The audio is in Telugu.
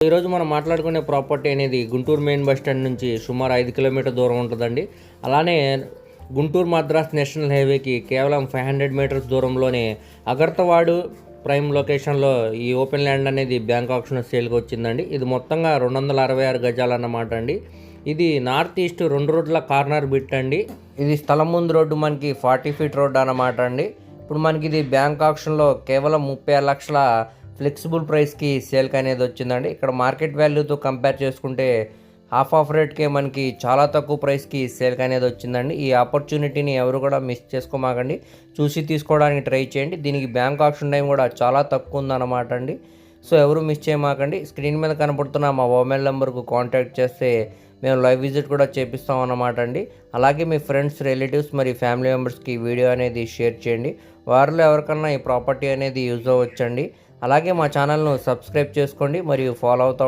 ఈరోజు మనం మాట్లాడుకునే ప్రాపర్టీ అనేది గుంటూరు మెయిన్ బస్ స్టాండ్ నుంచి సుమారు 5 కిలోమీటర్ దూరం ఉంటుందండి. అలానే గుంటూరు మద్రాస్ నేషనల్ హైవేకి కేవలం 500 మీటర్స్ దూరంలోనే అగర్తవాడు ప్రైమ్ లొకేషన్లో ఈ ఓపెన్ ల్యాండ్ అనేది బ్యాంక్ ఆప్షన్ సేల్కి వచ్చిందండి. ఇది మొత్తంగా 266 గజాలు అన్నమాట అండి. ఇది నార్త్ ఈస్ట్ 2 రోడ్ల కార్నర్ బిట్ అండి. ఇది స్థలం ముందు రోడ్డు మనకి 40 ఫీట్ రోడ్డు అన్నమాట అండి. ఇప్పుడు మనకి ఇది బ్యాంక్ ఆప్షన్లో కేవలం 36 లక్షల ఫ్లెక్సిబుల్ ప్రైస్కి సేల్కి అనేది వచ్చిందండి. ఇక్కడ మార్కెట్ వాల్యూతో కంపేర్ చేసుకుంటే హాఫ్ ఆఫ్ రేట్కే మనకి చాలా తక్కువ ప్రైస్కి సేల్కి అనేది వచ్చిందండి. ఈ ఆపర్చునిటీని ఎవరు కూడా మిస్ చేసుకోమాకండి, చూసి తీసుకోవడానికి ట్రై చేయండి. దీనికి బ్యాంక్ ఆప్షన్ టైం కూడా చాలా తక్కువ ఉందన్నమాట అండి. సో ఎవరు మిస్ చేయమాకండి. స్క్రీన్ మీద కనపడుతున్న మా మొబైల్ నెంబర్కు కాంటాక్ట్ చేస్తే మేము లైవ్ విజిట్ కూడా చేపిస్తాం అన్నమాట అండి. అలాగే మీ ఫ్రెండ్స్, రిలేటివ్స్ మరియు ఫ్యామిలీ మెంబర్స్కి వీడియో అనేది షేర్ చేయండి. వారిలో ఎవరికన్నా ఈ ప్రాపర్టీ అనేది యూజ్ అవ్వచ్చండి. అలాగే మా ఛానల్ను సబ్స్క్రైబ్ చేసుకోండి మరియు ఫాలో అవుతూ